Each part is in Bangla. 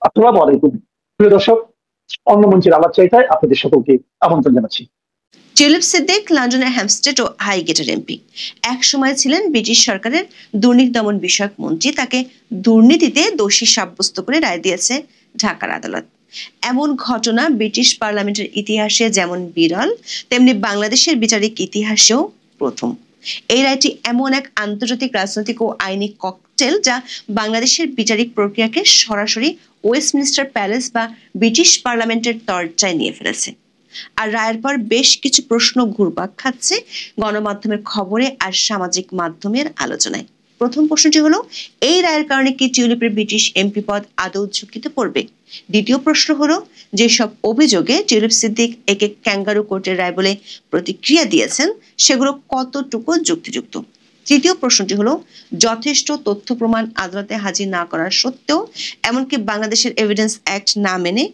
আসসালামু আলাইকুম প্রিয় দর্শক, অন্য মঞ্চের আলাপ চাইতায় আপনাদের সকলকে আমন্ত্রণ জানাচ্ছি। টিউলিপ সিদ্দিক লন্ডনের হ্যামস্টেড ও হাইগেটের এমপি। এক সময় ছিলেন ব্রিটিশ সরকারের দুর্নীতি দমন বিষয়ক মন্ত্রী। তাকে দুর্নীতিতে দোষী সাব্যস্ত করে রায় দিয়েছে ঢাকার আদালত। এমন ঘটনা ব্রিটিশ পার্লামেন্টের ইতিহাসে যেমন বিরল, তেমনি বাংলাদেশের বিচারিক ইতিহাসেও প্রথম। এই রায়টি এমন এক আন্তর্জাতিক রাজনৈতিক ও আইনি ককটেল যা বাংলাদেশের বিচারিক প্রক্রিয়াকে সরাসরি ওয়েস্টমিনিস্টার প্যালেস বা ব্রিটিশ পার্লামেন্টের দরজায় নিয়ে ফেলেছে। আর রায়ের পর বেশ কিছু প্রশ্ন ঘুরপাক খাচ্ছে গণমাধ্যমের খবরে আর সামাজিক মাধ্যমের আলোচনায়। প্রথম প্রশ্নটি হলো, এই রায়ের কারণে কি টিউলিপের ব্রিটিশ এমপি পদ আদৌ ঝুঁকিতে পড়বে? দ্বিতীয় প্রশ্ন হলো, যেসব অভিযোগে টিউলিপ সিদ্দিক একে ক্যাঙ্গারু কোর্টের রায় বলে প্রতিক্রিয়া দিয়েছেন সেগুলো কতটুকু যুক্তিযুক্ত? তৃতীয় প্রশ্নটি হলো, যথেষ্ট তথ্য প্রমাণ আদালতে হাজির না করার সত্ত্বেও, এমনকি বাংলাদেশের এভিডেন্স অ্যাক্ট না মেনে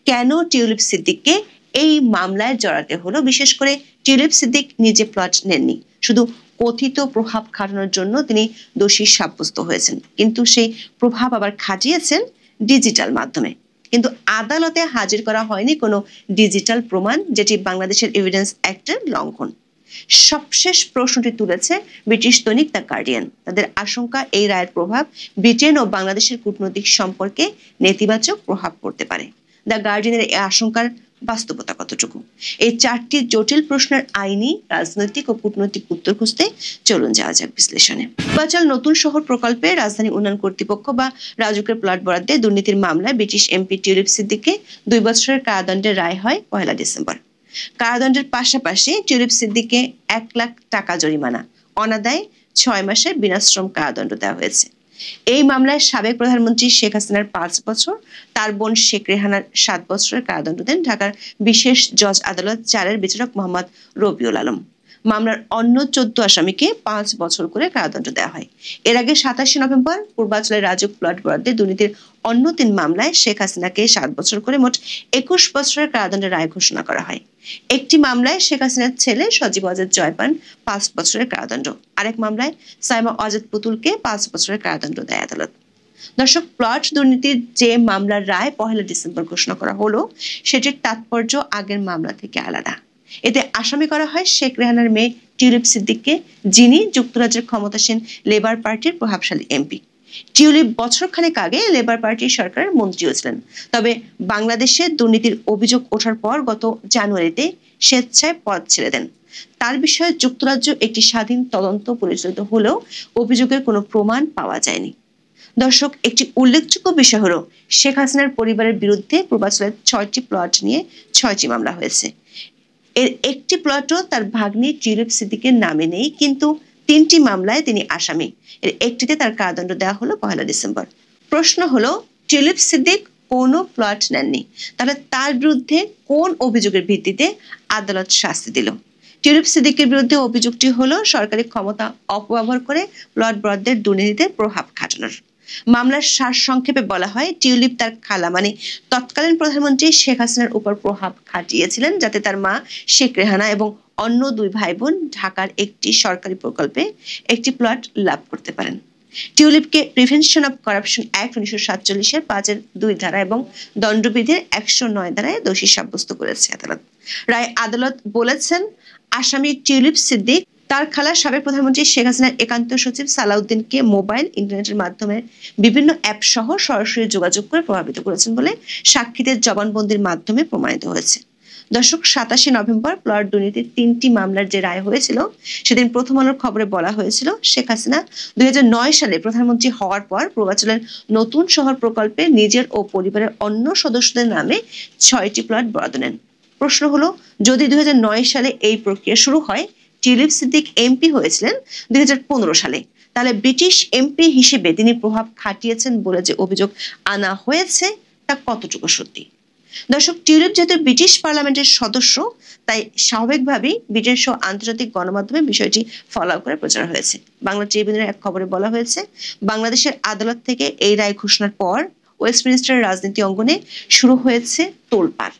কেন টিউলিপ সিদ্দিককে এই মামলায় জড়াতে হলো? বিশেষ করে টিউলিপ সিদ্দিক নিজে প্লট নেননি, শুধু কথিত প্রভাব খাটানোর জন্য তিনি দোষী সাব্যস্ত হয়েছেন, কিন্তু সেই প্রভাব আবার খাটিয়েছেন ডিজিটাল মাধ্যমে। কিন্তু আদালতে হাজির করা হয়নি কোনো ডিজিটাল প্রমাণ, যেটি বাংলাদেশের এভিডেন্স অ্যাক্টের লঙ্ঘন। সবশেষ প্রশ্নটি তুলেছে ব্রিটিশ দৈনিক দ্য গার্ডিয়ান। তাদের আশঙ্কা, এই রায়ের প্রভাব ব্রিটেন ও বাংলাদেশের কূটনৈতিক সম্পর্কে নেতিবাচক প্রভাব পড়তে পারে। দ্য গার্ডিয়ানের এই আশঙ্কার বাস্তবতা কতটুকু? এই চারটি জটিল প্রশ্নের আইনি, রাজনৈতিক ও কূটনৈতিক উত্তর খুঁজতে চলুন যাওয়া যাক বিশ্লেষণে। পূর্বাচল নতুন শহর প্রকল্পে রাজধানী উন্নয়ন কর্তৃপক্ষ বা রাজুকের প্লট বরাদ্দে দুর্নীতির মামলায় ব্রিটিশ এমপি টিউলিপ সিদ্দিককে 2 বছরের কারাদণ্ডের রায় হয় 1 ডিসেম্বর। কারাদণ্ডের পাশাপাশি টিউলিপ সিদ্দিককে 1 লাখ টাকা জরিমানা, অনাদায়ে 6 মাসের বিনাশ্রম কারাদণ্ড দেওয়া হয়েছে। এই মামলায় সাবেক প্রধানমন্ত্রী শেখ হাসিনার 5 বছর, তার বোন শেখ রেহানার 7 বছরের কারাদণ্ড দেন ঢাকার বিশেষ জজ আদালত 4-এর বিচারক মোহাম্মদ রবিউল আলম। মামলার অন্য 14 আসামিকে 5 বছর করে কারাদণ্ড দেওয়া হয়। এর আগে 27 নভেম্বর পূর্বাচলের রাজুক প্লট বরাদ্দে দুর্নীতির অন্য 3 মামলায় শেখ হাসিনাকে 7 বছর করে মোট 21 বছরের কারাদণ্ডের রায় ঘোষণা করা হয়। একটি মামলায় শেখ হাসিনার ছেলে সজীব ওয়াজেদ জয় পান 5 বছরের কারাদণ্ড। আরেক মামলায় সাইমা ওয়াজেদ পুতুলকে 5 বছরের কারাদণ্ড দেয় আদালত। দর্শক, প্লট দুর্নীতির যে মামলার রায় 1 ডিসেম্বর ঘোষণা করা হলো, সেটির তাৎপর্য আগের মামলা থেকে আলাদা। এতে আসামি করা হয় শেখ রেহানার মেয়ে টিউলিপ সিদ্দিককে, যিনি যুক্তরাজ্যের ক্ষমতাসীন লেবার পার্টির প্রভাবশালী এমপি। টিউলিপ বছরখানেক আগে লেবার পার্টির সরকারের মন্ত্রীও ছিলেন, তবে বাংলাদেশে দুর্নীতির অভিযোগ ওঠার পর গত জানুয়ারিতে স্বেচ্ছায় পদ ছেড়ে দেন। তার বিষয়ে যুক্তরাজ্য একটি স্বাধীন তদন্ত পরিচালিত হলেও অভিযোগের কোনো প্রমাণ পাওয়া যায়নি। দর্শক, একটি উল্লেখযোগ্য বিষয় হলো, শেখ হাসিনার পরিবারের বিরুদ্ধে পূর্বাচলের 6টি প্লট নিয়ে 6টি মামলা হয়েছে। এর একটি প্লটও তার ভাগ্নি টিউলিপ সিদ্দিকের নামে নেই, কিন্তু 3টি মামলায় তিনি আসামি। এর একটিতে তার কারাদণ্ড দেওয়া হলো 1 ডিসেম্বর। প্রশ্ন হলো, টিউলিপ সিদ্দিক কোনো প্লট নেননি, তাহলে তার বিরুদ্ধে কোন অভিযোগের ভিত্তিতে আদালত শাস্তি দিল? টিউলিপ সিদ্দিকের বিরুদ্ধে অভিযোগটি হলো সরকারি ক্ষমতা অপব্যবহার করে প্লট বরাদ্দের দুর্নীতিতে প্রভাব খাটানোর। মামলার সারসংক্ষেপে বলা হয়, টিউলিপ তার খালা মানে তৎকালীন প্রধানমন্ত্রী শেখ হাসিনার উপর প্রভাব খাটিয়েছিলেন যাতে তার মা শেখ রেহানা এবং অন্য 2 ভাই বোন ঢাকার একটি সরকারি প্রকল্পে একটি প্লট লাভ করতে পারেন। টিউলিপকে প্রিভেনশন অফ করাপশন অ্যাক্ট 1947-এর 5-এর 2 ধারা এবং দণ্ডবিধির 109 ধারায় দোষী সাব্যস্ত করেছে আদালত। রায় আদালত বলেছেন, আসামি টিউলিপ সিদ্দিক তার খালা সাবেক প্রধানমন্ত্রী শেখ হাসিনার একান্ত সচিব সালাউদ্দিনকে মোবাইল, ইন্টারনেটের মাধ্যমে বিভিন্ন অ্যাপ সহ সরাসরি যোগাযোগ করে প্রভাবিত করেছেন বলে সাক্ষীদের জবানবন্দির মাধ্যমে প্রমাণিত হয়েছে। দর্শক, 27 নভেম্বর প্লট দুর্নীতির 3টি মামলার যে রায় হয়েছিল, সেদিন প্রথম আলোর খবরে বলা হয়েছিল, শেখ হাসিনা 2009 সালে প্রধানমন্ত্রী হওয়ার পর পূর্বাচলের নতুন শহর প্রকল্পে নিজের ও পরিবারের অন্য সদস্যদের নামে 6টি প্লট বরাদ্দ নেন। প্রশ্ন হলো, যদি 2009 সালে এই প্রক্রিয়া শুরু হয়, টিউলিপ সিদ্দিক এমপি হয়েছিলেন 2015 সালে, তাহলে ব্রিটিশ এমপি হিসেবে তিনি প্রভাব খাটিয়েছেন বলে যে অভিযোগ আনা হয়েছে, তা কতটুকু সত্যি? দর্শক, টিউলিপ যেহেতু ব্রিটিশ পার্লামেন্টের সদস্য, তাই স্বাভাবিকভাবেই ব্রিটেন সহ আন্তর্জাতিক গণমাধ্যমে বিষয়টি ফলো করে প্রচার হয়েছে। বাংলা ট্রিবিউনের এক খবরে বলা হয়েছে, বাংলাদেশের আদালত থেকে এই রায় ঘোষণার পর ওয়েস্টমিনিস্টারের রাজনীতি অঙ্গনে শুরু হয়েছে তোলপাড়।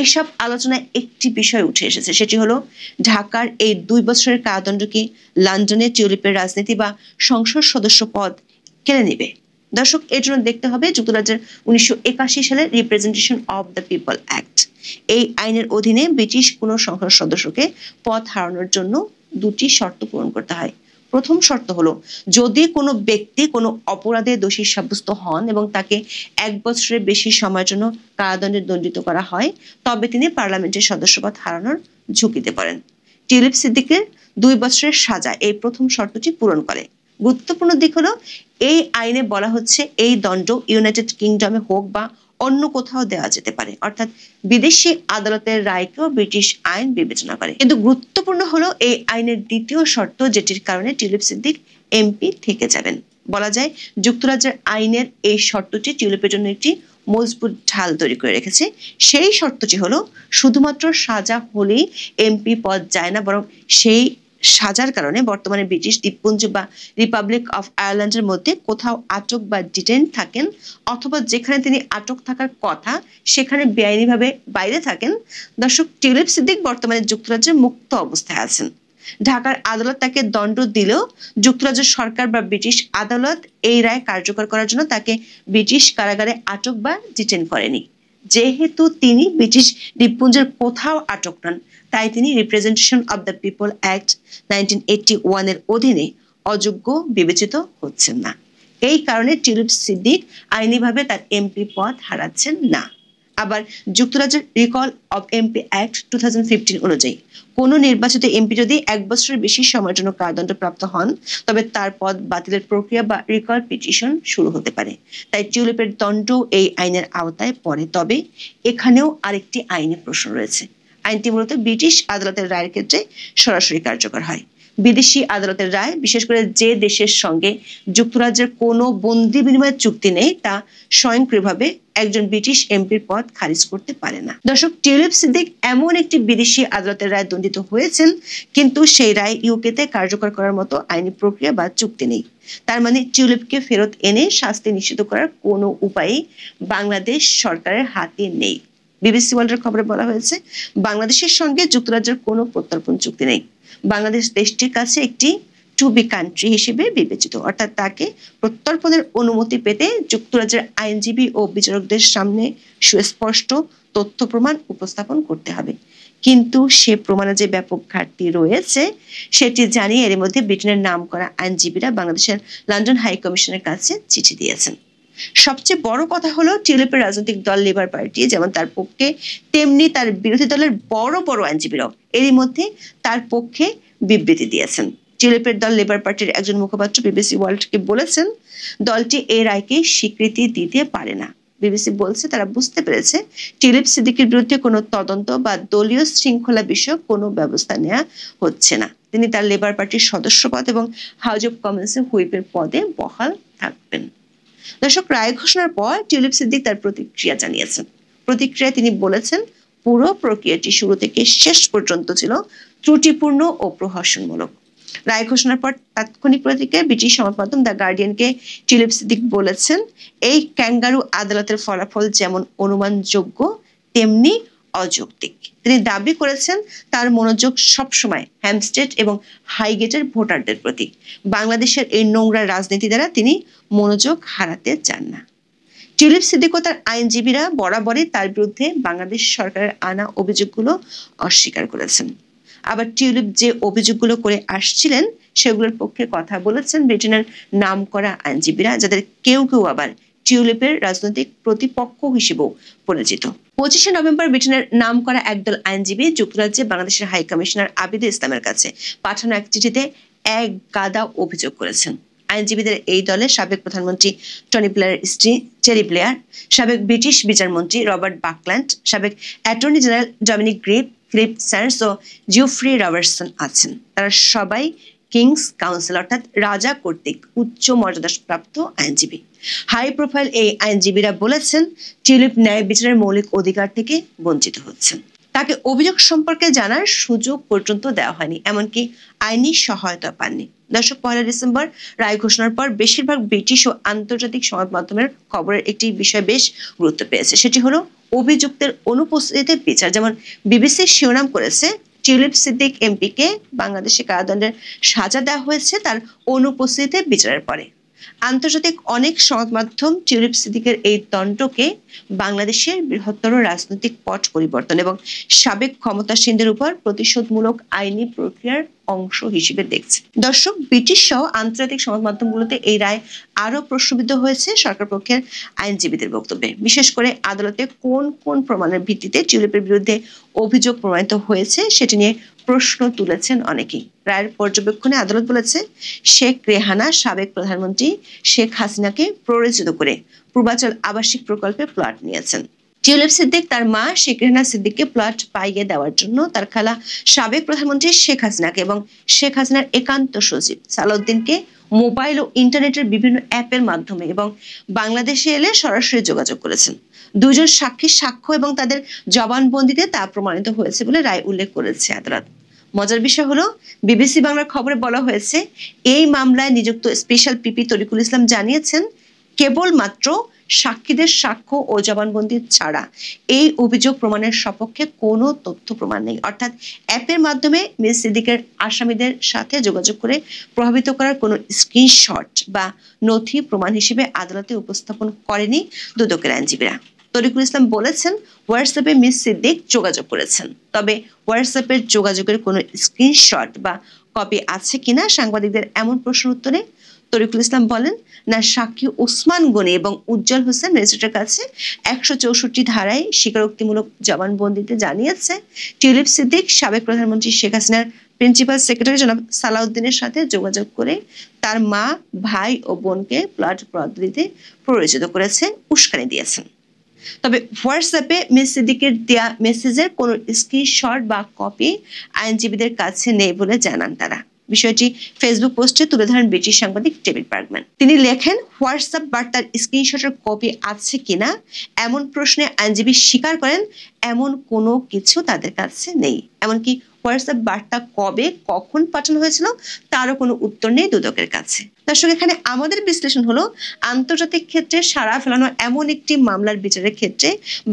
এসব আলোচনায় একটি বিষয় উঠে এসেছে, সেটি হলো, ঢাকার এই 2 বছরের কারাদণ্ড কি লন্ডনে টিউলিপের রাজনীতি বা সংসদ সদস্য পদ কেড়ে নেবে? দর্শক, এর জন্য দেখতে হবে যুক্তরাজ্যের 1981 সালের representation of the people act. এই আইনের অধীনে ব্রিটিশ কোনো সংসদ সদস্যকে পদ হারানোর জন্য দুটি শর্ত পূরণ করতে হয়। প্রথম শর্ত হলো, যদি কোনো ব্যক্তি কোনো অপরাধে দোষী সাব্যস্ত হন এবং তাকে 1 বছরের বেশি সময়ের জন্য কারাদণ্ডে দণ্ডিত করা হয়, তবে তিনি পার্লামেন্টের সদস্যপদ হারানোর ঝুঁকিতে পড়েন। টিউলিপ সিদ্দিকের 2 বছরের সাজা এই প্রথম শর্তটি পূরণ করে। গুরুত্বপূর্ণ দিক হলো, এই আইনে বলা হচ্ছে এই দণ্ড ইউনাইটেড কিংডমে হোক বা অন্য কোথাও দেওয়া যেতে পারে, অর্থাৎ বিদেশি আদালতের রায়কেও ব্রিটিশ আইন বিবেচনা করে। কিন্তু গুরুত্বপূর্ণ হলো এই আইনের দ্বিতীয় শর্ত, যেটির কারণে টিউলিপ সিদ্দিক এমপি থেকে যাবেন। বলা যায় যুক্তরাজ্যের আইনের এই শর্তটি টিউলিপের জন্য একটি মজবুত ঢাল তৈরি করে রেখেছে। সেই শর্তটি হলো, শুধুমাত্র সাজা হলেই এমপি পদ যায় না, বরং সেই সাজার কারণে বর্তমানে ব্রিটিশ দ্বীপপুঞ্জ বা রিপাবলিক অফ আয়ারল্যান্ডের মধ্যে কোথাও আটক বা ডিটেইন থাকেন, অথবা যেখানে তিনি আটক থাকার কথা সেখানে বেআইনিভাবে বাইরে থাকেন। দর্শক, টিউলিপ সিদ্দিক বর্তমানে যুক্তরাজ্যের মুক্ত অবস্থায় আছেন। ঢাকার আদালত তাকে দণ্ড দিলেও যুক্তরাজ্য সরকার বা ব্রিটিশ আদালত এই রায় কার্যকর করার জন্য তাকে ব্রিটিশ কারাগারে আটক বা ডিটেইন করেনি। যেহেতু তিনি ব্রিটিশ দ্বীপপুঞ্জের কোথাও আটক নন, তাই তিনি representation of the people act 1981 এর অধীনে অযোগ্য বিবেচিত হচ্ছেন না। এই কারণে টিউলিপ সিদ্দিক আইনিভাবে তার এমপি পদ হারাচ্ছেন না। আবার যুক্তরাজ্যের রিকল অব এমপি অ্যাক্ট 2015 অনুযায়ী কোনো নির্বাচিত এমপি যদি 1 বছরের বেশি সময়ের জন্য কারাদণ্ডপ্রাপ্ত হন, তবে তার পদ বাতিলের প্রক্রিয়া বা রিকল পিটিশন শুরু হতে পারে। তাই টিউলিপের দণ্ড এই আইনের আওতায় পড়ে। তবে এখানেও আরেকটি আইনি প্রশ্ন রয়েছে। আইনটি মূলত ব্রিটিশ আদালতের রায়ের ক্ষেত্রে সরাসরি কার্যকর হয়। বিদেশি আদালতের রায়, বিশেষ করে যে দেশের সঙ্গে যুক্তরাজ্যের কোনো বন্দি বিনিময় চুক্তি নেই, তা স্বয়ংক্রিয়ভাবে একজন ব্রিটিশ এমপির পদ খারিজ করতে পারে না। দর্শক, টিউলিপ সিদ্দিক এমন একটি বিদেশি আদালতের রায় দণ্ডিত হয়েছেন, কিন্তু সেই রায় ইউকেতে কার্যকর করার মতো আইনি প্রক্রিয়া বা চুক্তি নেই। তার মানে টিউলিপকে ফেরত এনে শাস্তি নিশ্চিত করার কোনো উপায় বাংলাদেশ সরকারের হাতে নেই। বিবিসি ওয়ার্ল্ডের খবরে বলা হয়েছে, বাংলাদেশের সঙ্গে যুক্তরাজ্যের কোনো প্রত্যর্পণ চুক্তি নেই। বাংলাদেশ দেশটির কাছে একটি টু বি কান্ট্রি হিসেবে বিবেচিত, অর্থাৎ তাকে প্রত্যর্পণের অনুমতি পেতে যুক্তরাজ্যের আইনজীবী ও বিচারকদের সামনে সুস্পষ্ট তথ্য প্রমাণ উপস্থাপন করতে হবে। কিন্তু সে প্রমাণে যে ব্যাপক ঘাটতি রয়েছে সেটি জানিয়ে এর মধ্যে ব্রিটেনের নাম করা আইনজীবীরা বাংলাদেশের লন্ডন হাই কমিশনের কাছে চিঠি দিয়েছেন। সবচেয়ে বড় কথা হলো, টিউলিপের রাজনৈতিক দল লেবার পার্টি যেমন তার পক্ষে, তেমনি তার বিরোধী দলের বড় বড় আইনজীবীরাও এরই মধ্যে তার পক্ষে বিবৃতি দিয়েছেন। টিউলিপের দল লেবার পার্টির একজন মুখপাত্র বিবিসি ওয়ার্ল্ডকে বলেছেন, দলটি এই রায়কে স্বীকৃতি দিতে পারে না। বিবিসি বলছে, তারা বুঝতে পেরেছে টিউলিপ সিদ্দিকের বিরুদ্ধে কোনো তদন্ত বা দলীয় শৃঙ্খলা বিষয়ক কোনো ব্যবস্থা নেওয়া হচ্ছে না। তিনি তার লেবার পার্টির সদস্যপদ এবং হাউস অব কমন্সের হুইপের পদে বহাল থাকবেন। দর্শক, রায় ঘোষণার পর টিউলিপ সিদ্দিক তার প্রতিক্রিয়া জানিয়েছেন। প্রতিক্রিয়ায় তিনি বলেছেন, পুরো প্রক্রিয়াটি শুরু থেকে শেষ পর্যন্ত ছিল ত্রুটিপূর্ণ ও প্রহসনমূলক। রায় ঘোষণার পর তাৎক্ষণিক প্রতিক্রিয়ায় ব্রিটিশ সংবাদ মাধ্যম দ্য গার্ডিয়ানকে টিউলিপ সিদ্দিক বলেছেন, এই ক্যাঙ্গারু আদালতের ফলাফল যেমন অনুমানযোগ্য তেমনি অযৌক্তিক। তিনি দাবি করেছেন, তার মনোযোগ সবসময় হ্যামস্টেড এবং হাইগেটের ভোটারদের প্রতি। বাংলাদেশের এই নোংরা রাজনীতি দ্বারা তিনি মনোযোগ হারাতে চান না। টিউলিপ সিদ্দিক ও তার আইনজীবীরা বরাবরই তার বিরুদ্ধে বাংলাদেশ সরকারের আনা অভিযোগগুলো অস্বীকার করেছেন। আবার টিউলিপ যে অভিযোগগুলো করে আসছিলেন সেগুলোর পক্ষে কথা বলেছেন ব্রিটেনের নাম করা আইনজীবীরা, যাদের কেউ কেউ আবার টিউলিপের রাজনৈতিক প্রতিপক্ষ হিসেবেও পরিচিত। 25 নভেম্বর ব্রিটেনের নাম করা একদল আইনজীবী যুক্তরাজ্যে বাংলাদেশের হাই কমিশনার আবিদে ইসলামের কাছে পাঠানো এক চিঠিতে এক গাদা অভিযোগ করেছেন। আইনজীবীদের এই দলে সাবেক প্রধানমন্ত্রী টনি ব্লেয়ারের স্ত্রী চেরি ব্লেয়ার, সাবেক ব্রিটিশ বিচারমন্ত্রী রবার্ট বাকল্যান্ড, সাবেক attorney general Dominic Grieve, Philip Sands ও জিওফ্রি রবার্টসন আছেন। তারা সবাই কিংস কাউন্সিল অর্থাৎ রাজা কর্তৃক উচ্চ মর্যাদাপ্রাপ্ত আইনজীবী। হাই প্রোফাইল এই আইনজীবীরা বলেছেন, টিউলিপ ন্যায় বিচারের মৌলিক অধিকার থেকে বঞ্চিত হচ্ছেন। তাকে অভিযোগ সম্পর্কে জানার সুযোগ পর্যন্ত দেওয়া হয়নি, এমনকি আইনি সহায়তা পাননি। দর্শক, 1 ডিসেম্বর রায় ঘোষণার পর বেশিরভাগ ব্রিটিশ ও আন্তর্জাতিক সংবাদ মাধ্যমের খবরের একটি বিষয় বেশ গুরুত্ব পেয়েছে, সেটি হলো অভিযুক্তের অনুপস্থিতিতে বিচার। যেমন বিবিসি শিরোনাম করেছে, টিউলিপ সিদ্দিক এমপিকে বাংলাদেশে কারাদণ্ডের সাজা দেওয়া হয়েছে তার অনুপস্থিতিতে বিচারের পরে। আন্তর্জাতিক অনেক সংবাদ মাধ্যম টিউলিপ সিদ্দিকের এই দণ্ডকে বাংলাদেশের বৃহত্তর রাজনৈতিক পট পরিবর্তন এবং সাবেক ক্ষমতাসীনদের উপর প্রতিশোধমূলক আইনি প্রক্রিয়ার অংশ হিসেবে দেখছে। দর্শক, ব্রিটিশ সহ আন্তর্জাতিক সংবাদ মাধ্যমগুলোতে এই রায় আরো প্রশ্নবিদ্ধ হয়েছে সরকার পক্ষের আইনজীবীদের বক্তব্যে। বিশেষ করে আদালতে কোন কোন প্রমাণের ভিত্তিতে টিউলিপের বিরুদ্ধে অভিযোগ প্রমাণিত হয়েছে সেটি নিয়ে প্রশ্ন তুলেছেন অনেকেই। রায়ের পর্যবেক্ষণে আদালত বলেছে, শেখ রেহানা সাবেক প্রধানমন্ত্রী শেখ হাসিনাকে প্ররোচিত করে পূর্বাচল আবাসিক প্রকল্পে প্লট নিয়েছেন। টিউলিপ সিদ্দিক তার মা শেখ রেহানা সিদ্দিককে প্লট পাইয়ে দেওয়ার জন্য তার খালা সাবেক প্রধানমন্ত্রী শেখ হাসিনাকে এবং শেখ হাসিনার একান্ত সচিব সালাউদ্দিনকে মোবাইল ও ইন্টারনেটের বিভিন্ন অ্যাপের মাধ্যমে এবং বাংলাদেশে এলে সরাসরি যোগাযোগ করেছেন। দুজন সাক্ষীর সাক্ষ্য এবং তাদের জবানবন্দিতে তা প্রমাণিত হয়েছে বলে রায় উল্লেখ করেছে আদালত। মজার বিষয় হলো, বিবিসি বাংলার খবরে বলা হয়েছে, এই মামলায় নিযুক্ত স্পেশাল পিপি তরিকুল ইসলাম জানিয়েছেন, কেবলমাত্র সাক্ষীদের সাক্ষ্য ও জবানবন্দি ছাড়া এই অভিযোগ প্রমাণের সপক্ষে কোনো তথ্য প্রমাণ নেই। অর্থাৎ অ্যাপের মাধ্যমে মিস সিদ্দিকের আসামিদের সাথে যোগাযোগ করে প্রভাবিত করার কোনো স্ক্রিনশট বা নথি প্রমাণ হিসেবে আদালতে উপস্থাপন করেনি দুদকের আইনজীবীরা। তরিকুল ইসলাম বলেছেন, হোয়াটসঅ্যাপে মিস সিদ্দিক যোগাযোগ করেছেন, তবে হোয়াটসঅ্যাপের যোগাযোগের কোনো স্ক্রিনশট বা কপি আছে কিনা সাংবাদিকদের এমন প্রশ্নের উত্তরে তরিকুল ইসলাম বলেন, না, সাক্ষী ওসমান গনি এবং উজ্জ্বল হোসেন ম্যাজিস্ট্রেটের কাছে 164 ধারায় স্বীকারোক্তিমূলক জবানবন্দিতে জানিয়েছে, টিউলিপ সিদ্দিক সাবেক প্রধানমন্ত্রী শেখ হাসিনার প্রিন্সিপাল সেক্রেটারি জনাব সালাউদ্দিনের সাথে যোগাযোগ করে তার মা, ভাই ও বোনকে প্লট পদ্ধতিতে প্ররোচিত করেছে, উস্কানি দিয়েছেন। তবে হোয়াটসঅ্যাপে মিস সিদ্দিকের দেয়া মেসেজের কোনো স্ক্রিনশট বা কপি আইনজীবীদের কাছে নেই বলে জানান তারা। বিষয়টি ফেসবুক পোস্টে তুলে ধরেন ব্রিটিশ সাংবাদিক ডেভিড বার্গম্যান। তিনি লেখেন, হোয়াটসঅ্যাপ বার্তার স্ক্রিনশটের কপি আছে কিনা এমন প্রশ্নে আইনজীবী স্বীকার করেন, এমন কোনো কিছু তাদের কাছে নেই। এমনকি হোয়াটসঅ্যাপ বার্তা কবে কখন পাঠানো হয়েছিল তারও কোনো উত্তর নেই দুদকের কাছে। দর্শক, এখানে আমাদের বিশ্লেষণ হলো, আন্তর্জাতিক ক্ষেত্রে সাড়া ফেলানো এমন একটি মামলার বিচারের ক্ষেত্রে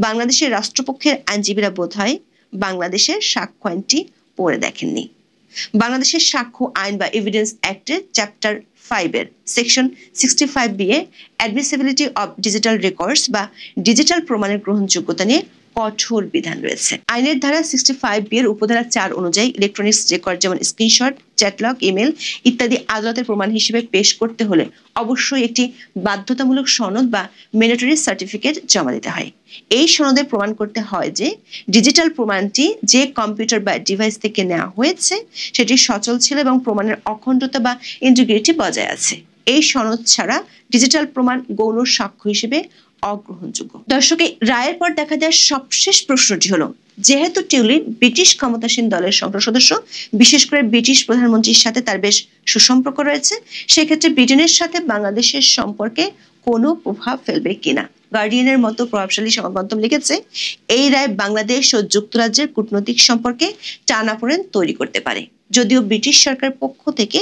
বাংলাদেশের রাষ্ট্রপক্ষের আইনজীবীরা বোধহয় বাংলাদেশের সাক্ষ্য আইনটি পড়ে দেখেননি। বাংলাদেশের সাক্ষ্য আইন বা এভিডেন্স অ্যাক্টের চ্যাপ্টার 5 এর section 65B A admissibility of digital records বা ডিজিটাল প্রমাণের গ্রহণযোগ্যতা নিয়ে কঠোর বিধান রয়েছে। আইনের ধারা 65B এর উপধারা 4 অনুযায়ী ইলেকট্রনিক্স রেকর্ড যেমন স্ক্রিনশট, চ্যাটলগ, ইমেল ইত্যাদি আদালতের প্রমাণ হিসেবে পেশ করতে হলে অবশ্যই একটি বাধ্যতামূলক সনদ বা ম্যান্ডেটরি সার্টিফিকেট জমা দিতে হয়। এই সনদে প্রমাণ করতে হয় যে ডিজিটাল প্রমাণটি যে কম্পিউটার বা ডিভাইস থেকে নেওয়া হয়েছে সেটি সচল ছিল এবং প্রমাণের অখণ্ডতা বা ইন্টিগ্রিটি বজায় আছে। এই সনদ ছাড়া ডিজিটাল প্রমাণ গৌণ সাক্ষ্য হিসেবে অগ্রহণযোগ্য। দর্শক, রায়ের পর দেখা যায় সবশেষ প্রশ্নটি হলো, যেহেতু টিউলিপ ব্রিটিশ ক্ষমতাসীন দলের সংসদ সদস্য, বিশেষ করে ব্রিটিশ প্রধানমন্ত্রীর সাথে তার বেশ সুসম্পর্ক রয়েছে, সেক্ষেত্রে ব্রিটেনের সাথে বাংলাদেশের সম্পর্কে কোনো প্রভাব ফেলবে কিনা। গার্ডিয়ানের মতো প্রভাবশালী সংবাদ মাধ্যম লিখেছে, এই রায় বাংলাদেশ ও যুক্তরাজ্যের কূটনৈতিক সম্পর্কে টানাপোড়েন তৈরি করতে পারে। যদিও ব্রিটিশ সরকার পক্ষ থেকে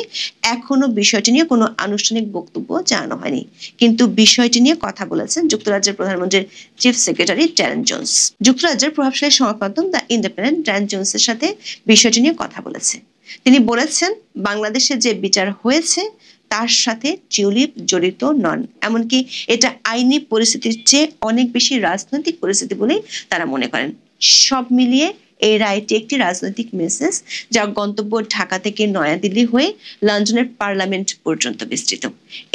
এখনো বিষয়টি নিয়ে কোনো আনুষ্ঠানিক বক্তব্য জানানো হয়নি, কিন্তু বিষয়টি নিয়ে কথা বলেছেন যুক্তরাজ্যের প্রধানমন্ত্রীর চিফ সেক্রেটারি ড্যারেন জোন্স। যুক্তরাজ্যের প্রভাবশালী সংবাদ মাধ্যম দ্য ইন্ডিপেন্ডেন্ট ড্যারেন জোন্সের সাথে বিষয়টি নিয়ে কথা বলেছে। তিনি বলেছেন, বাংলাদেশে যে বিচার হয়েছে তার সাথে টিউলিপ জড়িত নন, এমনকি এটা আইনি পরিস্থিতির চেয়ে অনেক বেশি রাজনৈতিক পরিস্থিতি বলেই তারা মনে করেন। সব মিলিয়ে এই রায়টি একটি রাজনৈতিক মেসেজ, যার গন্তব্য ঢাকা থেকে নয়াদিল্লি হয়ে লন্ডনের পার্লামেন্ট পর্যন্ত বিস্তৃত।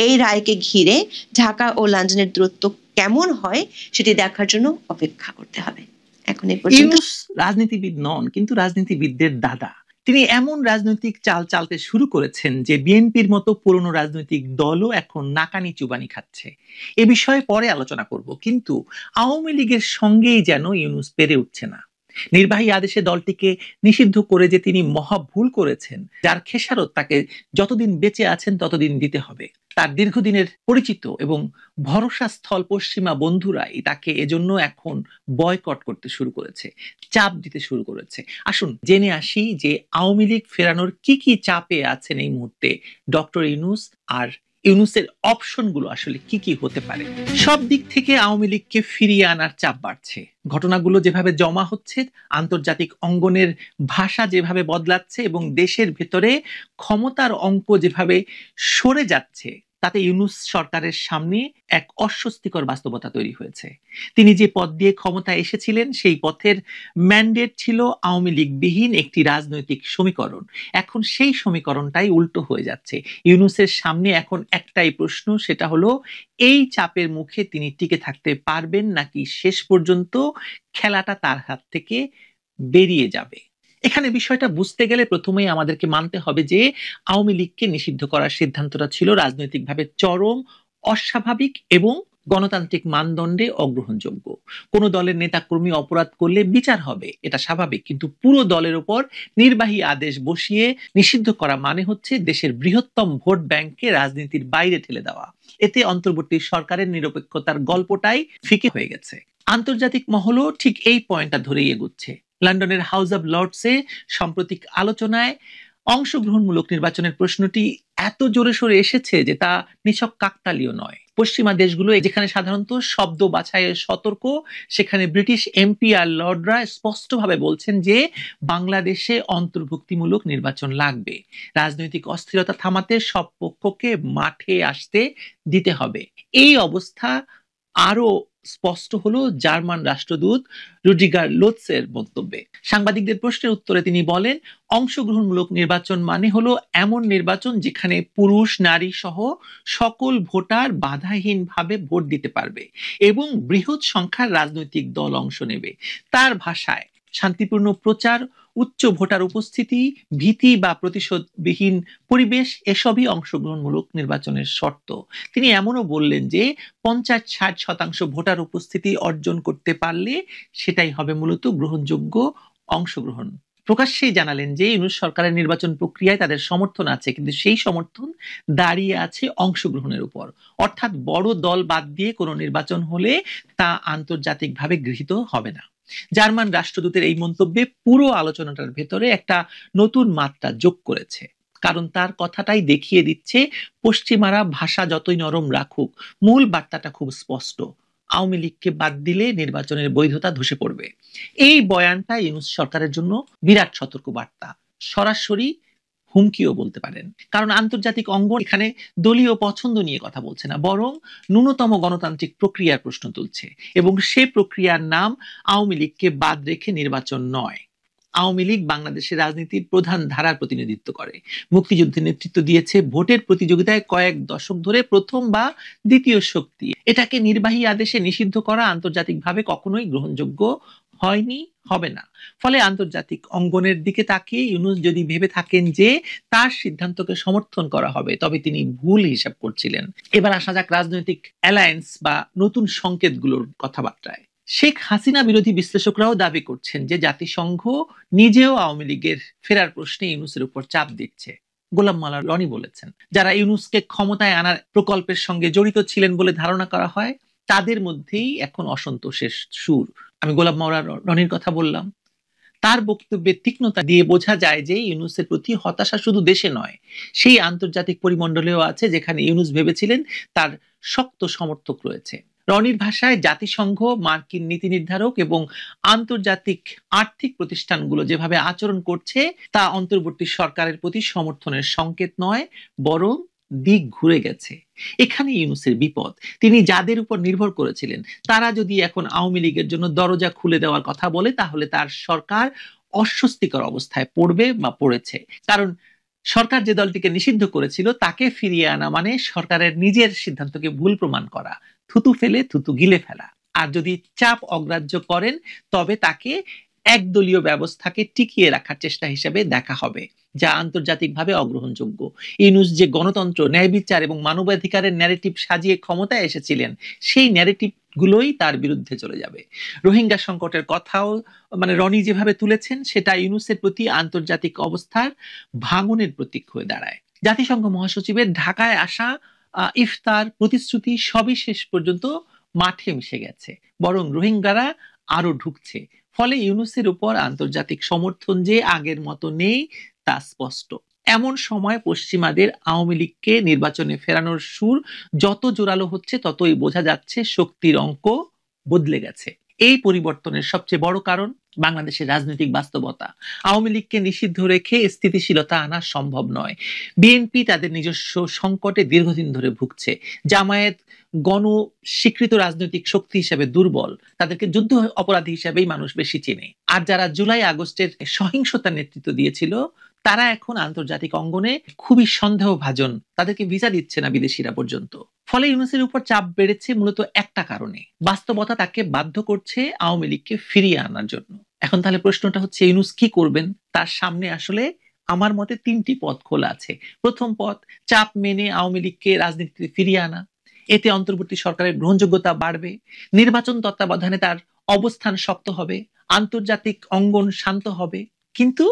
এই রায়কে ঘিরে ঢাকা ও লন্ডনের দূরত্ব কেমন হয় সেটি দেখার জন্য অপেক্ষা করতে হবে। এখন এই পর্যন্ত। ইউনূস রাজনীতিবিদ নন, কিন্তু রাজনীতিবিদদের দাদা। তিনি এমন রাজনৈতিক চাল চালতে শুরু করেছেন যে বিএনপির মতো পুরনো রাজনৈতিক দলও এখন নাকানি চুবানি খাচ্ছে। এ বিষয়ে পরে আলোচনা করব, কিন্তু আওয়ামী লীগের সঙ্গেই যেন ইউনূস পেরে উঠছে না। নির্বাহী আদেশে দলটিকে নিষিদ্ধ করে যে তিনি মহা ভুল করেছেন, যার খেসারত তাকে যতদিন বেঁচে আছেন ততদিন দিতে হবে। তার দীর্ঘদিনের পরিচিত এবং ভরসা স্থল পশ্চিমা বন্ধুরাই তাকে এজন্য এখন বয়কট করতে শুরু করেছে, চাপ দিতে শুরু করেছে। আসুন জেনে আসি যে আওয়ামী লীগ ফেরানোর কি কি চাপে আছেন এই মুহূর্তে ডক্টর ইউনূস, আর ইউনূসের অপশনগুলো আসলে কি কি হতে পারে। সব দিক থেকে আওয়ামী লীগকে ফিরিয়ে আনার চাপ বাড়ছে। ঘটনাগুলো যেভাবে জমা হচ্ছে, আন্তর্জাতিক অঙ্গনের ভাষা যেভাবে বদলাচ্ছে এবং দেশের ভেতরে ক্ষমতার অঙ্ক যেভাবে সরে যাচ্ছে, তাতে ইউনূস সরকারের সামনে এক অস্বস্তিকর বাস্তবতা তৈরি হয়েছে। তিনি যে পথ দিয়ে ক্ষমতায় এসেছিলেন সেই পথের ম্যান্ডেট ছিল আওয়ামী লীগবিহীন একটি রাজনৈতিক সমীকরণ। এখন সেই সমীকরণটাই উল্টো হয়ে যাচ্ছে। ইউনূসের সামনে এখন একটাই প্রশ্ন, সেটা হলো এই চাপের মুখে তিনি টিকে থাকতে পারবেন নাকি শেষ পর্যন্ত খেলাটা তার হাত থেকে বেরিয়ে যাবে। এখানে বিষয়টা বুঝতে গেলে প্রথমেই আমাদেরকে মানতে হবে যে আওয়ামী লীগকে নিষিদ্ধ করার সিদ্ধান্তটা ছিল রাজনৈতিকভাবে চরম অস্বাভাবিক এবং গণতান্ত্রিক মানদণ্ডে অগ্রহণযোগ্য। কোন দলের নেতাকর্মী অপরাধ করলে বিচার হবে, এটা স্বাভাবিক, কিন্তু পুরো দলের উপর নির্বাহী আদেশ বসিয়ে নিষিদ্ধ করা মানে হচ্ছে দেশের বৃহত্তম ভোট ব্যাংককে রাজনীতির বাইরে ঠেলে দেওয়া। এতে অন্তর্বর্তী সরকারের নিরপেক্ষতার গল্পটাই ফিকে হয়ে গেছে। আন্তর্জাতিক মহলও ঠিক এই পয়েন্টটা ধরেই এগুচ্ছে। লন্ডনের হাউস অব লর্ডসে সাম্প্রতিক আলোচনায় অংশগ্রহণমূলক নির্বাচনের প্রশ্নটি এত জোরে সোরে এসেছে যে তা নিছক কাকতালীয় নয়। পশ্চিমা দেশগুলো যেখানে সাধারণত শব্দ বাছাইয়ের সতর্ক, সেখানে ব্রিটিশ এমপি আর লর্ডরা স্পষ্টভাবে বলছেন যে বাংলাদেশে অন্তর্ভুক্তিমূলক নির্বাচন লাগবে। রাজনৈতিক অস্থিরতা থামাতে সব পক্ষকে মাঠে আসতে দিতে হবে। এই অবস্থা আরো স্পষ্ট হলো জার্মান রাষ্ট্রদূত রুডিগার লোৎসের বক্তব্যে। সাংবাদিকদের প্রশ্নের উত্তরে তিনি বলেন, অংশগ্রহণমূলক নির্বাচন মানে হলো এমন নির্বাচন যেখানে পুরুষ নারী সহ সকল ভোটার বাধাহীনভাবে ভোট দিতে পারবে এবং বৃহৎ সংখ্যার রাজনৈতিক দল অংশ নেবে। তার ভাষায় শান্তিপূর্ণ প্রচার, উচ্চ ভোটার উপস্থিতি, ভীতি বা প্রতিশোধবিহীন পরিবেশ এসবই অংশগ্রহণমূলক নির্বাচনের শর্ত। তিনি এমনও বললেন যে ৫০-৬০% ভোটার উপস্থিতি অর্জন করতে পারলে সেটাই হবে মূলত গ্রহণযোগ্য অংশগ্রহণ। প্রকাশ্যেই জানালেন যে ইউনূস সরকারের নির্বাচন প্রক্রিয়ায় তাদের সমর্থন আছে, কিন্তু সেই সমর্থন দাঁড়িয়ে আছে অংশগ্রহণের উপর। অর্থাৎ বড় দল বাদ দিয়ে কোনো নির্বাচন হলে তা আন্তর্জাতিকভাবে গৃহীত হবে না। জার্মান রাষ্ট্রদূতের এই মন্তব্যে পুরো আলোচনাটার ভেতরে একটা নতুন মাত্রা যোগ করেছে, কারণ তার কথাটাই দেখিয়ে দিচ্ছে পশ্চিমারা ভাষা যতই নরম রাখুক, মূল বার্তাটা খুব স্পষ্ট। আওয়ামী লীগকে বাদ দিলে নির্বাচনের বৈধতা ধসে পড়বে। এই বয়ানটা ইউনূস সরকারের জন্য বিরাট সতর্ক বার্তা, সরাসরি হুমকিও বলতে পারেন। কারণ আন্তর্জাতিক অঙ্গন এখানে দলীয় পছন্দ নিয়ে কথা বলছে না, বরং ন্যূনতম গণতান্ত্রিক প্রক্রিয়ার প্রশ্ন তুলছে, এবং সে প্রক্রিয়ার নাম আওয়ামী লীগকে বাদ রেখে নির্বাচন নয়। আওয়ামী লীগ বাংলাদেশের রাজনীতির প্রধান ধারার প্রতিনিধিত্ব করে, মুক্তিযুদ্ধে নেতৃত্ব দিয়েছে, ভোটের প্রতিযোগিতায় কয়েক দশক ধরে প্রথম বা দ্বিতীয় শক্তি। এটাকে নির্বাহী আদেশে নিষিদ্ধ করা আন্তর্জাতিকভাবে কখনোই গ্রহণযোগ্য হয়নি, হবে না। ফলে আন্তর্জাতিক অঙ্গনের দিকে তাকিয়ে ইউনূস যদি ভেবে থাকেন যে তার সিদ্ধান্তকে সমর্থন করা হবে, তবে তিনি ভুল হিসাব করছিলেন। এবার আসা যাক রাজনৈতিক অ্যালায়েন্স বা নতুন সংকেতগুলোর কথাবার্তায়। শেখ হাসিনা বিরোধী বিশ্লেষকরাও দাবি করছেন যে জাতিসংঘ নিজেও আওয়ামী লীগের ফেরার প্রশ্নে ইউনূসের উপর চাপ দিচ্ছে। গোলাম মাওলা রনি বলেছেন, যারা ইউনূসকে ক্ষমতায় আনার প্রকল্পের সঙ্গে জড়িত ছিলেন বলে ধারণা করা হয়, তাদের মধ্যেই এখন অসন্তোষের সুর। আমি গোলাম মাওলা রনির কথা বললাম। তার বক্তব্যের তীক্ষ্ণতা দিয়ে বোঝা যায় যে ইউনূসের প্রতি হতাশা শুধু দেশে নয়, সেই আন্তর্জাতিক পরিমণ্ডলেও আছে যেখানে ইউনূস ভেবেছিলেন তার শক্ত সমর্থক রয়েছে। রনির ভাষায় জাতিসংঘ, মার্কিন নীতি নির্ধারক এবং আন্তর্জাতিক আর্থিক প্রতিষ্ঠানগুলো যেভাবে আচরণ করছে তা অন্তর্বর্তী সরকারের প্রতি সমর্থনের সংকেত নয়, বরং দিক ঘুরে গেছে। এখানে ইউনূসের বিপদ। তিনি যাদের উপর নির্ভর করেছিলেন তারা যদি এখন আওয়ামী লীগের জন্য দরজা খুলে দেওয়ার কথা বলে, তাহলে তার সরকার অস্বস্তিকর অবস্থায় পড়বে বা পড়েছে। কারণ সরকার যে দলটিকে নিষিদ্ধ করেছিল তাকে ফিরিয়ে আনা মানে সরকারের নিজের সিদ্ধান্তকে ভুল প্রমাণ করা, থুতু ফেলে থুতু গিলে ফেলা। আর যদি চাপ অগ্রাহ্য করেন তবে তাকে একদলীয় ব্যবস্থাকে টিকিয়ে রাখার চেষ্টা হিসেবে দেখা হবে, যা আন্তর্জাতিকভাবে অগ্রহণযোগ্য। ইউনূস যে গণতন্ত্র, ন্যায় বিচার এবং মানবাধিকারের ন্যারেটিভ সাজিয়ে ক্ষমতায় এসেছিলেন, সেই ন্যারেটিভ গুলোই তার বিরুদ্ধে চলে যাবে। রোহিঙ্গা সংকটের কথাও রনি যেভাবে তুলেছেন, সেটা ইউনূসের প্রতি আন্তর্জাতিক অবস্থার ভাঙনের প্রতীক হয়ে দাঁড়ায়। জাতিসংঘ মহাসচিবের ঢাকায় আসা, ইফতার, প্রতিশ্রুতি সবই শেষ পর্যন্ত মাঠে মিশে গেছে, বরং রোহিঙ্গারা আরো ঢুকছে। ফলে ইউনূসের উপর আন্তর্জাতিক সমর্থন যে আগের মতো নেই তা স্পষ্ট। এমন সময় পশ্চিমাদের আওয়ামী লীগকে নির্বাচনে ফেরানোর সুর যত জোরালো হচ্ছে, ততই বোঝা যাচ্ছে শক্তির অঙ্ক বদলে গেছে। এই পরিবর্তনের সবচেয়ে বড় কারণ বাংলাদেশের রাজনৈতিক বাস্তবতা। আওয়ামী লীগকে নিষিদ্ধ রেখে স্থিতিশীলতা আনা সম্ভব নয়। বিএনপি তাদের নিজস্ব সংকটে দীর্ঘদিন ধরে ভুগছে। জামায়াত গণ স্বীকৃত রাজনৈতিক শক্তি হিসেবে দুর্বল, তাদেরকে যুদ্ধ অপরাধী হিসেবেই মানুষ বেশি চেনে। আর যারা জুলাই আগস্টের সহিংসতার নেতৃত্ব দিয়েছিল তারা এখন আন্তর্জাতিক অঙ্গনে খুবই সন্দেহভাজন, তাদেরকে ভিসা দিচ্ছে না বিদেশিরা পর্যন্ত। ফলে ইউনূসের উপর চাপ বেড়েছে মূলত একটা কারণে, বাস্তবতা তাকে বাধ্য করছে আওয়ামী লীগকে ফিরিয়ে আনার জন্য। এখন তাহলে প্রশ্নটা হচ্ছে ইউনূস কি করবেন? তার সামনে আসলে আমার মতে 3টি পথ খোলা আছে। প্রথম পথ, চাপ মেনে আওয়ামী লীগকে রাজনীতিতে ফিরিয়ে আনা। এতে অন্তর্বর্তী সরকারের গ্রহণযোগ্যতা বাড়বে, নির্বাচন তত্ত্বাবধানে তার অবস্থান শক্ত হবে, আন্তর্জাতিক অঙ্গন শান্ত হবে। কিন্তু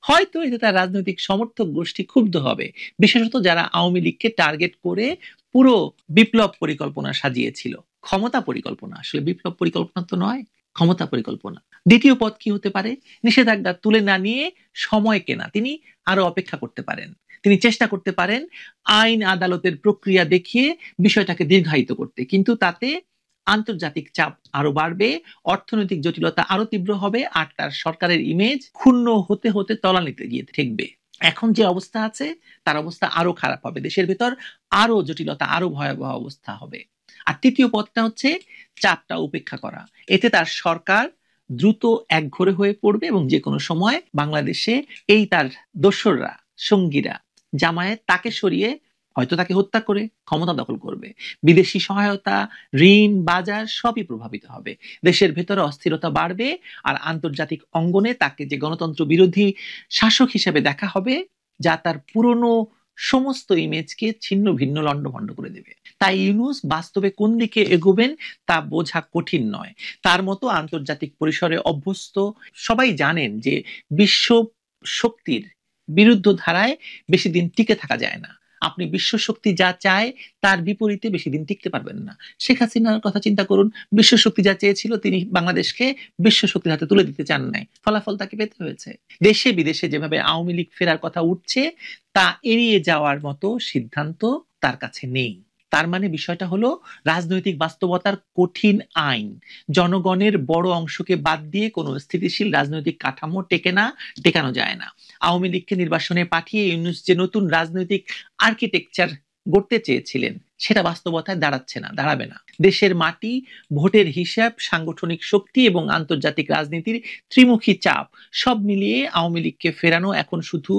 হয়তো এতে তার রাজনৈতিক সমর্থক গোষ্ঠী ক্ষুব্ধ হবে, বিশেষত যারা আওয়ামী লীগকে টার্গেট করে পুরো বিপ্লব পরিকল্পনা সাজিয়েছিল। ক্ষমতা পরিকল্পনা, আসলে বিপ্লব পরিকল্পনা তো নয়, ক্ষমতা পরিকল্পনা। দ্বিতীয় পথ কি হতে পারে? নিষেধাজ্ঞা তুলে না নিয়ে সময় কেনা। তিনি আরো অপেক্ষা করতে পারেন, তিনি চেষ্টা করতে পারেন আইন আদালতের প্রক্রিয়া দেখিয়ে বিষয়টাকে দীর্ঘায়িত করতে, কিন্তু তাতে আন্তর্জাতিক চাপ আরো বাড়বে, অর্থনৈতিক জটিলতা আরো তীব্র হবে, আর তার সরকারের ইমেজ ক্ষুণ্ণ হতে হতে তলানিতে গিয়ে ঠেকবে। এখন যে অবস্থা আছে তার অবস্থা আরো খারাপ হবে, দেশের ভেতর আরো জটিলতা, আরো ভয়াবহ অবস্থা হবে। আর তৃতীয় পথটা হচ্ছে চাপটা উপেক্ষা করা। এতে তার সরকার দ্রুত একঘরে হয়ে পড়বে এবং যে কোনো সময় বাংলাদেশে এই তার দোসররা, সঙ্গীরা, জামায়াত তাকে সরিয়ে হয়তো তাকে হত্যা করে ক্ষমতা দখল করবে। বিদেশি সহায়তা, ঋণ, বাজার সবই প্রভাবিত হবে, দেশের ভেতরে অস্থিরতা বাড়বে, আর আন্তর্জাতিক অঙ্গনে তাকে যে গণতন্ত্র বিরোধী শাসক হিসেবে দেখা হবে, যা তার পুরনো সমস্ত ইমেজকে ছিন্ন ভিন্ন লণ্ডভণ্ড করে দেবে। তাই ইউনূস বাস্তবে কোন দিকে এগোবেন তা বোঝা কঠিন নয়। তার মতো আন্তর্জাতিক পরিসরে অভ্যস্ত সবাই জানেন যে বিশ্ব শক্তির বিরুদ্ধ ধারায় বেশি দিন টিকে থাকা যায় না। আপনি বিশ্ব শক্তি যা চায় তার বিপরীতে বেশি দিন টিকতে পারবেন না। শেখ হাসিনার কথা চিন্তা করুন, বিশ্ব শক্তি যা চেয়েছিল তিনি বাংলাদেশকে বিশ্ব শক্তির হাতে তুলে দিতে চান নাই, ফলাফল তাকে পেতে হয়েছে। দেশে বিদেশে যেভাবে আওয়ামী লীগ ফেরার কথা উঠছে তা এড়িয়ে যাওয়ার মতো সিদ্ধান্ত তার কাছে নেই। তার মানে বিষয়টা হলো রাজনৈতিক বাস্তবতার কঠিন আইন, জনগণের বড় অংশকে বাদ দিয়ে কোনো স্থিতিশীল রাজনৈতিক কাঠামো টেকানো যায় না। আওয়ামী লীগকে নির্বাসনে পাঠিয়ে ইউনূস যে নতুন রাজনৈতিক আর্কিটেকচার গড়তে চেয়েছিলেন সেটা বাস্তবতায় দাঁড়াবে না। দেশের মাটি, ভোটের হিসাব, সাংগঠনিক শক্তি এবং আন্তর্জাতিক রাজনীতির ত্রিমুখী চাপ সব মিলিয়ে আওয়ামী লীগকে ফেরানো এখন শুধু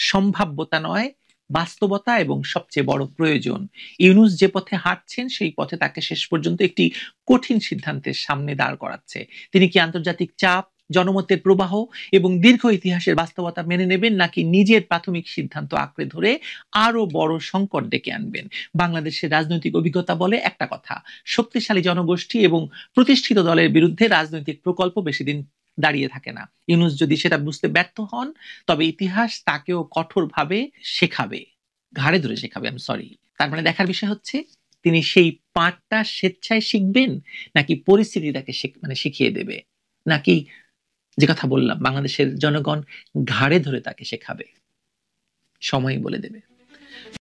সম্ভাব্যতা নয়, বাস্তবতা এবং সবচেয়ে বড় প্রয়োজন। ইউনূস যে পথে হাঁটছেন সেই পথে তাকে শেষ পর্যন্ত একটি কঠিন সিদ্ধান্তের সামনে দাঁড় করাচ্ছে। তিনি কি আন্তর্জাতিক চাপ, জনমতের প্রবাহ এবং দীর্ঘ ইতিহাসের বাস্তবতা মেনে নেবেন, নাকি নিজের প্রাথমিক সিদ্ধান্ত আঁকড়ে ধরে আরো বড় সংকট ডেকে আনবেন? বাংলাদেশের রাজনৈতিক অভিজ্ঞতা বলে একটা কথা, শক্তিশালী জনগোষ্ঠী এবং প্রতিষ্ঠিত দলের বিরুদ্ধে রাজনৈতিক প্রকল্প বেশি দিন দাঁড়িয়ে থাকে না। ইউনূস যদি সেটা বুঝতে ব্যর্থ হন তবে ইতিহাস তাকেও কঠোরভাবে শেখাবে, ঘাড়ে ধরে শেখাবে। তার মানে দেখার বিষয় হচ্ছে তিনি সেই পাঠটা স্বেচ্ছায় শিখবেন নাকি পরিস্থিতি তাকে শিখিয়ে দেবে, নাকি যে কথা বললাম বাংলাদেশের জনগণ ঘাড়ে ধরে তাকে শেখাবে। সময়ই বলে দেবে।